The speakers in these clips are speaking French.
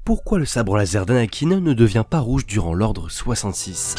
Pourquoi le sabre laser d'Anakin ne devient pas rouge durant l'ordre 66 ?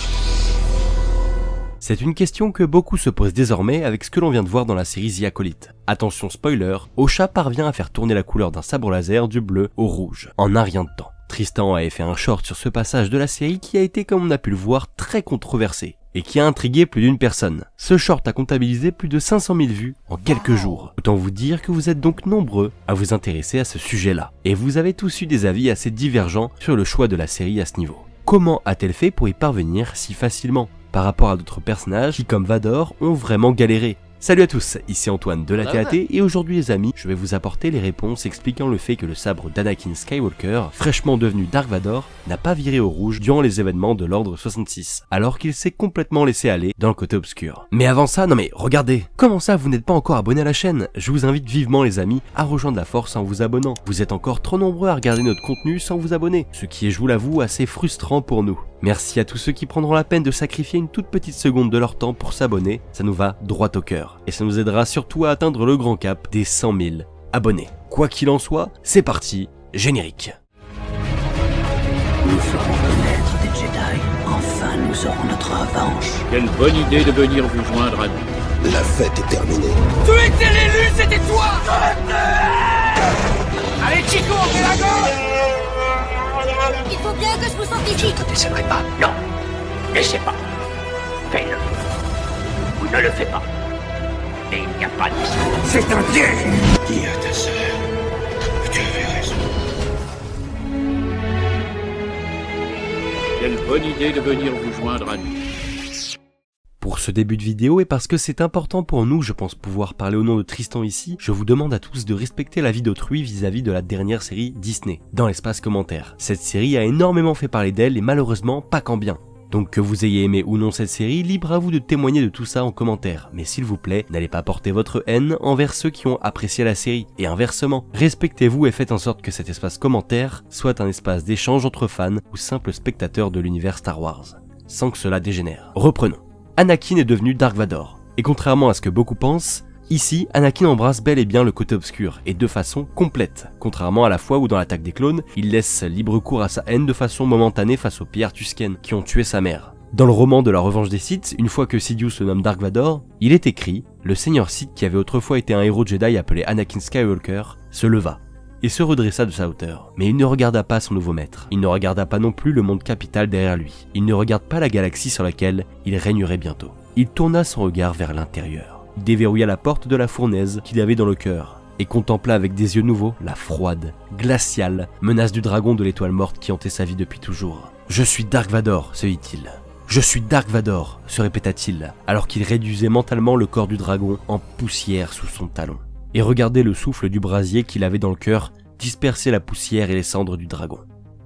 C'est une question que beaucoup se posent désormais avec ce que l'on vient de voir dans la série The Acolyte. Attention spoiler, Osha parvient à faire tourner la couleur d'un sabre laser du bleu au rouge, en un rien de temps. Tristan avait fait un short sur ce passage de la série qui a été, comme on a pu le voir, très controversé, et qui a intrigué plus d'une personne. Ce short a comptabilisé plus de 500 000 vues en quelques jours. Autant vous dire que vous êtes donc nombreux à vous intéresser à ce sujet-là. Et vous avez tous eu des avis assez divergents sur le choix de la série à ce niveau. Comment a-t-elle fait pour y parvenir si facilement, par rapport à d'autres personnages qui, comme Vador, ont vraiment galéré? Salut à tous, ici Antoine de la TAT et aujourd'hui les amis, je vais vous apporter les réponses expliquant le fait que le sabre d'Anakin Skywalker, fraîchement devenu Dark Vador, n'a pas viré au rouge durant les événements de l'ordre 66, alors qu'il s'est complètement laissé aller dans le côté obscur. Mais avant ça, non mais regardez, comment ça vous n'êtes pas encore abonné à la chaîne? Je vous invite vivement les amis à rejoindre la force en vous abonnant. Vous êtes encore trop nombreux à regarder notre contenu sans vous abonner, ce qui est, je vous l'avoue, assez frustrant pour nous. Merci à tous ceux qui prendront la peine de sacrifier une toute petite seconde de leur temps pour s'abonner, ça nous va droit au cœur. Et ça nous aidera surtout à atteindre le grand cap des 100 000 abonnés. Quoi qu'il en soit, c'est parti, générique. Nous ferons connaître des Jedi. Enfin, nous aurons notre revanche. Quelle bonne idée de venir vous joindre à nous. La fête est terminée. Tu étais l'élu, c'était toi. Allez Chico, on fait la gauche. Il faut bien que je vous sente ici. Je ne te décevrai pas. Non. N'essaie pas. Fais-le. Ou ne le fais pas. Et il n'y a pas de mystère. C'est un piège. Dis à ta sœur que tu avais raison. Quelle bonne idée de venir vous joindre à nous. Pour ce début de vidéo et parce que c'est important pour nous, je pense pouvoir parler au nom de Tristan ici, je vous demande à tous de respecter la vie d'autrui vis-à-vis de la dernière série Disney, dans l'espace commentaire. Cette série a énormément fait parler d'elle et malheureusement pas qu'en bien. Donc que vous ayez aimé ou non cette série, libre à vous de témoigner de tout ça en commentaire. Mais s'il vous plaît, n'allez pas porter votre haine envers ceux qui ont apprécié la série. Et inversement, respectez-vous et faites en sorte que cet espace commentaire soit un espace d'échange entre fans ou simples spectateurs de l'univers Star Wars, sans que cela dégénère. Reprenons. Anakin est devenu Dark Vador. Et contrairement à ce que beaucoup pensent, ici, Anakin embrasse bel et bien le côté obscur, et de façon complète, contrairement à la fois où dans l'attaque des clones, il laisse libre cours à sa haine de façon momentanée face aux Pierre Tusken, qui ont tué sa mère. Dans le roman de la revanche des Sith, une fois que Sidious se nomme Dark Vador, il est écrit « Le Seigneur Sith qui avait autrefois été un héros Jedi appelé Anakin Skywalker, se leva. » et se redressa de sa hauteur. Mais il ne regarda pas son nouveau maître. Il ne regarda pas non plus le monde capital derrière lui. Il ne regarde pas la galaxie sur laquelle il régnerait bientôt. Il tourna son regard vers l'intérieur. Il déverrouilla la porte de la fournaise qu'il avait dans le cœur et contempla avec des yeux nouveaux la froide, glaciale menace du dragon de l'étoile morte qui hantait sa vie depuis toujours. « Je suis Dark Vador », se dit-il. « Je suis Dark Vador », se répéta-t-il, alors qu'il réduisait mentalement le corps du dragon en poussière sous son talon. Et regardez le souffle du brasier qu'il avait dans le cœur disperser la poussière et les cendres du dragon.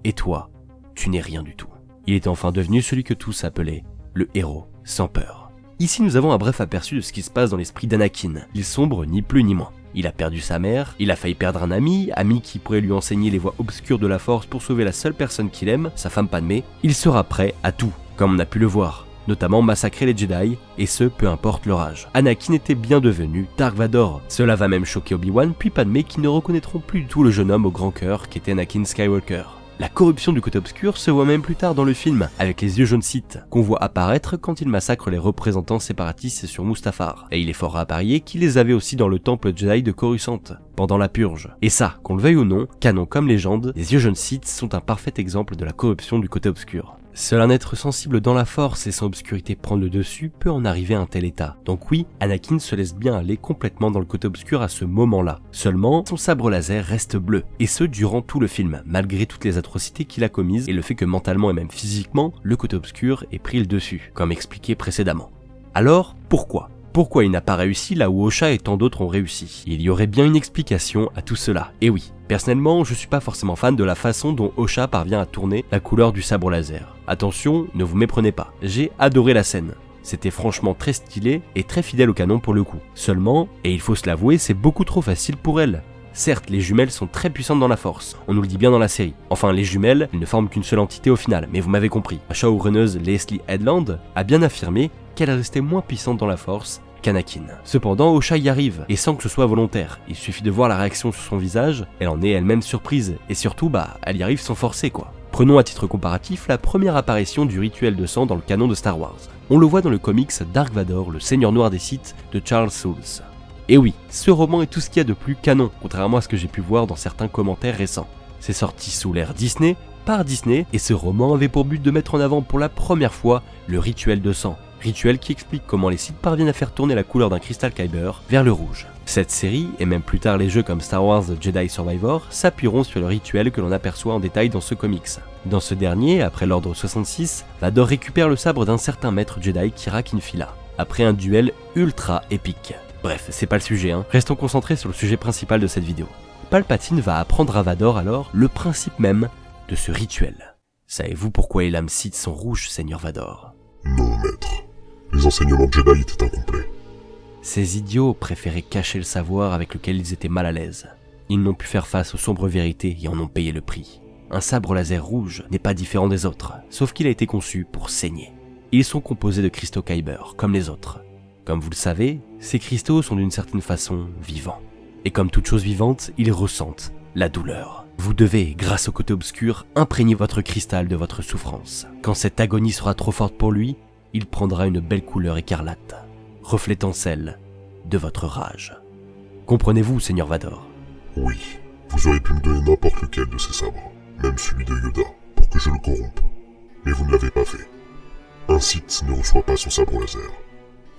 Et toi, tu n'es rien du tout. Il est enfin devenu celui que tous appelaient le héros sans peur. Ici nous avons un bref aperçu de ce qui se passe dans l'esprit d'Anakin. Il sombre ni plus ni moins. Il a perdu sa mère, il a failli perdre un ami qui pourrait lui enseigner les voies obscures de la force pour sauver la seule personne qu'il aime, sa femme Padmé. Il sera prêt à tout, comme on a pu le voir. Notamment massacrer les Jedi, et ce, peu importe leur âge. Anakin était bien devenu Dark Vador. Cela va même choquer Obi-Wan puis Padmé qui ne reconnaîtront plus du tout le jeune homme au grand cœur qu'était Anakin Skywalker. La corruption du côté obscur se voit même plus tard dans le film, avec les yeux jaunes Sith, qu'on voit apparaître quand il massacre les représentants séparatistes sur Mustafar. Et il est fort à parier qu'il les avait aussi dans le temple Jedi de Coruscant, pendant la purge. Et ça, qu'on le veuille ou non, canon comme légende, les yeux jaunes Sith sont un parfait exemple de la corruption du côté obscur. Seul un être sensible dans la force et sans obscurité prendre le dessus peut en arriver à un tel état. Donc oui, Anakin se laisse bien aller complètement dans le côté obscur à ce moment-là. Seulement, son sabre laser reste bleu, et ce durant tout le film, malgré toutes les atrocités qu'il a commises et le fait que mentalement et même physiquement, le côté obscur ait pris le dessus, comme expliqué précédemment. Alors, pourquoi ? Pourquoi il n'a pas réussi là où Osha et tant d'autres ont réussi? Il y aurait bien une explication à tout cela. Et oui, personnellement, je suis pas forcément fan de la façon dont Osha parvient à tourner la couleur du sabre laser. Attention, ne vous méprenez pas, j'ai adoré la scène. C'était franchement très stylé et très fidèle au canon pour le coup. Seulement, et il faut se l'avouer, c'est beaucoup trop facile pour elle. Certes, les jumelles sont très puissantes dans la force, on nous le dit bien dans la série. Enfin, les jumelles, elles ne forment qu'une seule entité au final, mais vous m'avez compris. La showrunneuse Leslie Headland a bien affirmé qu'elle restait moins puissante dans la force qu'Anakin. Cependant, Osha y arrive, et sans que ce soit volontaire. Il suffit de voir la réaction sur son visage, elle en est elle-même surprise, et surtout, elle y arrive sans forcer quoi. Prenons à titre comparatif la première apparition du rituel de sang dans le canon de Star Wars. On le voit dans le comics Dark Vador, le Seigneur Noir des Sith de Charles Soule. Et oui, ce roman est tout ce qu'il y a de plus canon, contrairement à ce que j'ai pu voir dans certains commentaires récents. C'est sorti sous l'ère Disney, par Disney, et ce roman avait pour but de mettre en avant pour la première fois le rituel de sang. Rituel qui explique comment les Sith parviennent à faire tourner la couleur d'un cristal Kyber vers le rouge. Cette série, et même plus tard les jeux comme Star Wars The Jedi Survivor, s'appuieront sur le rituel que l'on aperçoit en détail dans ce comics. Dans ce dernier, après l'ordre 66, Vador récupère le sabre d'un certain maître Jedi Kira Kinfila, après un duel ultra épique. Bref, c'est pas le sujet, Restons concentrés sur le sujet principal de cette vidéo. Palpatine va apprendre à Vador alors le principe même de ce rituel. Savez-vous pourquoi les lames Sith sont rouges, Seigneur Vador? Non, maître. Les enseignements Jedi étaient incomplets. Ces idiots préféraient cacher le savoir avec lequel ils étaient mal à l'aise. Ils n'ont pu faire face aux sombres vérités et en ont payé le prix. Un sabre laser rouge n'est pas différent des autres, sauf qu'il a été conçu pour saigner. Ils sont composés de cristaux Kyber, comme les autres. Comme vous le savez, ces cristaux sont d'une certaine façon vivants. Et comme toute chose vivante, ils ressentent la douleur. Vous devez, grâce au côté obscur, imprégner votre cristal de votre souffrance. Quand cette agonie sera trop forte pour lui, il prendra une belle couleur écarlate, reflétant celle de votre rage. Comprenez-vous, Seigneur Vador? Oui, vous auriez pu me donner n'importe lequel de ces sabres, même celui de Yoda, pour que je le corrompe. Mais vous ne l'avez pas fait. Un Sith ne reçoit pas son sabre laser.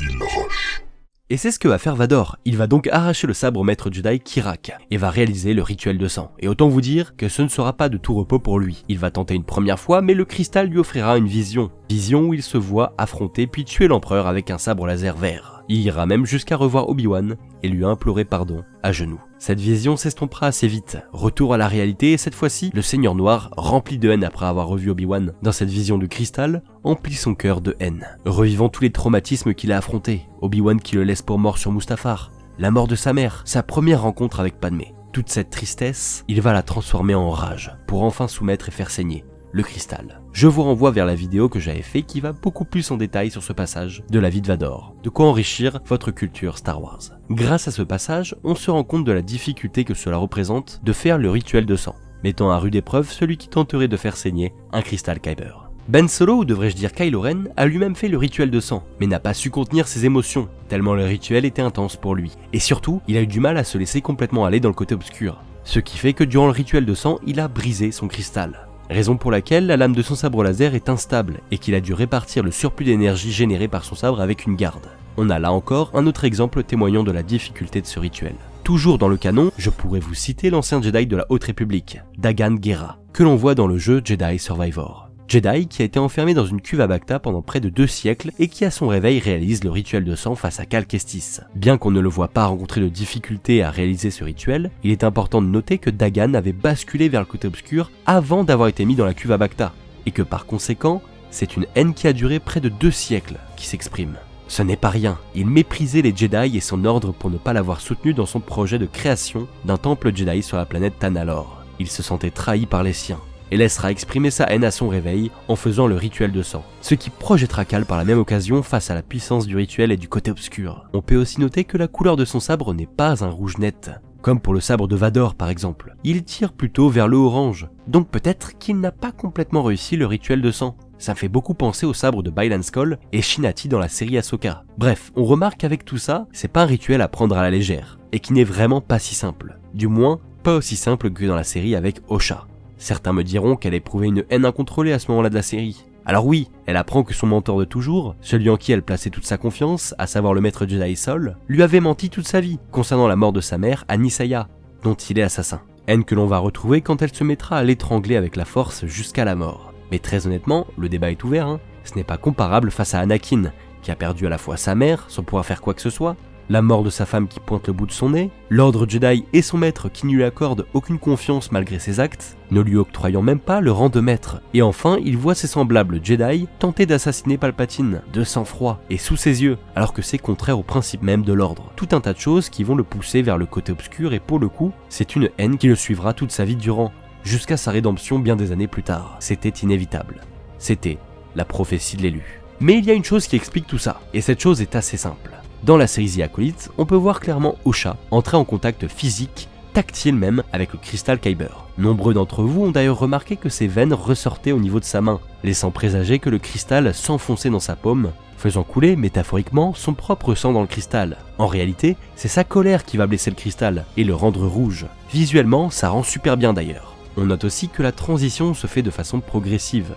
Il l'arrache. Et c'est ce que va faire Vador. Il va donc arracher le sabre au maître Jedi Kirak et va réaliser le rituel de sang. Et autant vous dire que ce ne sera pas de tout repos pour lui. Il va tenter une première fois, mais le cristal lui offrira une vision. Vision où il se voit affronter puis tuer l'empereur avec un sabre laser vert. Il ira même jusqu'à revoir Obi-Wan et lui implorer pardon à genoux. Cette vision s'estompera assez vite. Retour à la réalité et cette fois-ci, le Seigneur Noir, rempli de haine après avoir revu Obi-Wan dans cette vision du cristal, emplit son cœur de haine. Revivant tous les traumatismes qu'il a affrontés, Obi-Wan qui le laisse pour mort sur Mustafar, la mort de sa mère, sa première rencontre avec Padmé. Toute cette tristesse, il va la transformer en rage, pour enfin soumettre et faire saigner le cristal. Je vous renvoie vers la vidéo que j'avais fait qui va beaucoup plus en détail sur ce passage de la vie de Vador, de quoi enrichir votre culture Star Wars. Grâce à ce passage, on se rend compte de la difficulté que cela représente de faire le rituel de sang, mettant à rude épreuve celui qui tenterait de faire saigner un cristal Kyber. Ben Solo, ou devrais-je dire Kylo Ren, a lui-même fait le rituel de sang, mais n'a pas su contenir ses émotions, tellement le rituel était intense pour lui. Et surtout, il a eu du mal à se laisser complètement aller dans le côté obscur. Ce qui fait que durant le rituel de sang, il a brisé son cristal. Raison pour laquelle la lame de son sabre laser est instable et qu'il a dû répartir le surplus d'énergie généré par son sabre avec une garde. On a là encore un autre exemple témoignant de la difficulté de ce rituel. Toujours dans le canon, je pourrais vous citer l'ancien Jedi de la Haute République, Dagan Gera, que l'on voit dans le jeu Jedi Survivor. Jedi qui a été enfermé dans une cuve à Bacta pendant près de 2 siècles et qui à son réveil réalise le rituel de sang face à Cal Kestis. Bien qu'on ne le voit pas rencontrer de difficultés à réaliser ce rituel, il est important de noter que Dagan avait basculé vers le côté obscur avant d'avoir été mis dans la cuve à Bacta, et que par conséquent, c'est une haine qui a duré près de 2 siècles qui s'exprime. Ce n'est pas rien, il méprisait les Jedi et son ordre pour ne pas l'avoir soutenu dans son projet de création d'un temple Jedi sur la planète Tanalorr. Il se sentait trahi par les siens, et laissera exprimer sa haine à son réveil en faisant le rituel de sang, ce qui projettera Cal par la même occasion face à la puissance du rituel et du côté obscur. On peut aussi noter que la couleur de son sabre n'est pas un rouge net, comme pour le sabre de Vador par exemple. Il tire plutôt vers le orange, donc peut-être qu'il n'a pas complètement réussi le rituel de sang. Ça me fait beaucoup penser au sabre de Bailan Skoll et Shinati dans la série Ahsoka. Bref, on remarque qu'avec tout ça, c'est pas un rituel à prendre à la légère, et qui n'est vraiment pas si simple. Du moins, pas aussi simple que dans la série avec Osha. Certains me diront qu'elle a éprouvé une haine incontrôlée à ce moment-là de la série. Alors oui, elle apprend que son mentor de toujours, celui en qui elle plaçait toute sa confiance, à savoir le maître Jedi Sol, lui avait menti toute sa vie concernant la mort de sa mère, Anisaya, dont il est assassin. Haine que l'on va retrouver quand elle se mettra à l'étrangler avec la force jusqu'à la mort. Mais très honnêtement, le débat est ouvert, ce n'est pas comparable face à Anakin, qui a perdu à la fois sa mère sans pouvoir faire quoi que ce soit, la mort de sa femme qui pointe le bout de son nez, l'ordre Jedi et son maître qui ne lui accorde aucune confiance malgré ses actes, ne lui octroyant même pas le rang de maître. Et enfin, il voit ses semblables Jedi tenter d'assassiner Palpatine, de sang-froid et sous ses yeux, alors que c'est contraire au principe même de l'ordre. Tout un tas de choses qui vont le pousser vers le côté obscur et pour le coup, c'est une haine qui le suivra toute sa vie durant, jusqu'à sa rédemption bien des années plus tard. C'était inévitable. C'était la prophétie de l'élu. Mais il y a une chose qui explique tout ça, et cette chose est assez simple. Dans la série The Acolyte, on peut voir clairement Osha entrer en contact physique, tactile même, avec le cristal Kyber. Nombreux d'entre vous ont d'ailleurs remarqué que ses veines ressortaient au niveau de sa main, laissant présager que le cristal s'enfonçait dans sa paume, faisant couler, métaphoriquement, son propre sang dans le cristal. En réalité, c'est sa colère qui va blesser le cristal et le rendre rouge. Visuellement, ça rend super bien d'ailleurs. On note aussi que la transition se fait de façon progressive.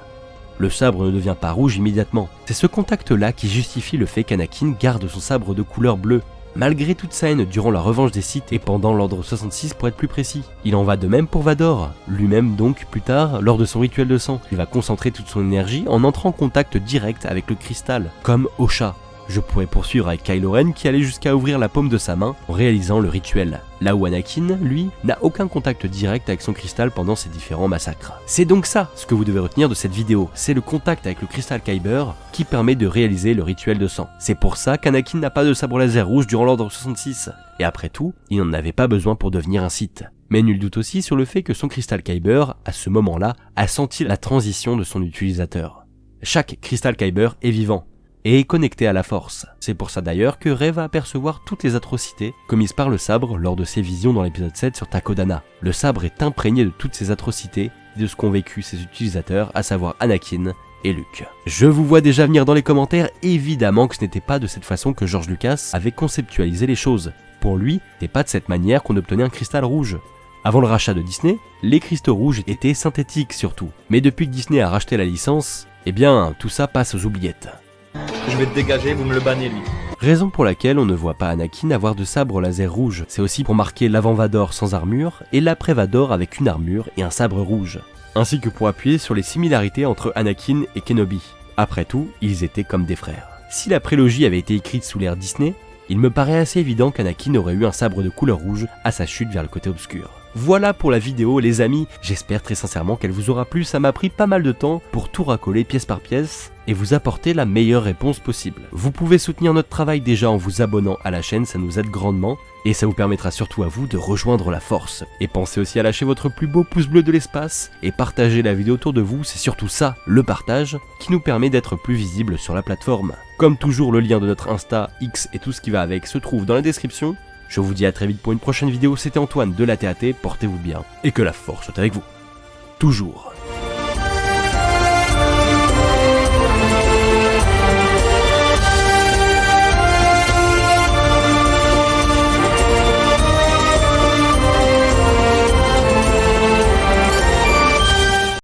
Le sabre ne devient pas rouge immédiatement. C'est ce contact-là qui justifie le fait qu'Anakin garde son sabre de couleur bleue, malgré toute sa haine durant la revanche des Sith et pendant l'Ordre 66 pour être plus précis. Il en va de même pour Vador, lui-même donc plus tard lors de son rituel de sang. Il va concentrer toute son énergie en entrant en contact direct avec le cristal, comme Osha. Je pourrais poursuivre avec Kylo Ren qui allait jusqu'à ouvrir la paume de sa main en réalisant le rituel, là où Anakin, lui, n'a aucun contact direct avec son cristal pendant ses différents massacres. C'est donc ça ce que vous devez retenir de cette vidéo, c'est le contact avec le cristal Kyber qui permet de réaliser le rituel de sang. C'est pour ça qu'Anakin n'a pas de sabre laser rouge durant l'Ordre 66, et après tout, il n'en avait pas besoin pour devenir un Sith. Mais nul doute aussi sur le fait que son cristal Kyber, à ce moment-là, a senti la transition de son utilisateur. Chaque cristal Kyber est vivant, et est connecté à la force. C'est pour ça d'ailleurs que Rey va apercevoir toutes les atrocités commises par le sabre lors de ses visions dans l'épisode 7 sur Takodana. Le sabre est imprégné de toutes ces atrocités et de ce qu'ont vécu ses utilisateurs, à savoir Anakin et Luke. Je vous vois déjà venir dans les commentaires, évidemment que ce n'était pas de cette façon que George Lucas avait conceptualisé les choses. Pour lui, ce n'est pas de cette manière qu'on obtenait un cristal rouge. Avant le rachat de Disney, les cristaux rouges étaient synthétiques surtout. Mais depuis que Disney a racheté la licence, eh bien tout ça passe aux oubliettes. Je vais te dégager, vous me le bannez lui. Raison pour laquelle on ne voit pas Anakin avoir de sabre laser rouge. C'est aussi pour marquer l'avant Vador sans armure et l'après Vador avec une armure et un sabre rouge. Ainsi que pour appuyer sur les similarités entre Anakin et Kenobi. Après tout, ils étaient comme des frères. Si la prélogie avait été écrite sous l'ère Disney, il me paraît assez évident qu'Anakin aurait eu un sabre de couleur rouge à sa chute vers le côté obscur. Voilà pour la vidéo les amis, j'espère très sincèrement qu'elle vous aura plu, ça m'a pris pas mal de temps pour tout racoler pièce par pièce et vous apporter la meilleure réponse possible. Vous pouvez soutenir notre travail déjà en vous abonnant à la chaîne, ça nous aide grandement et ça vous permettra surtout à vous de rejoindre la force. Et pensez aussi à lâcher votre plus beau pouce bleu de l'espace et partager la vidéo autour de vous, c'est surtout ça, le partage, qui nous permet d'être plus visible sur la plateforme. Comme toujours, le lien de notre Insta, X et tout ce qui va avec se trouve dans la description. Je vous dis à très vite pour une prochaine vidéo, c'était Antoine de la TAT, portez-vous bien et que la force soit avec vous. Toujours.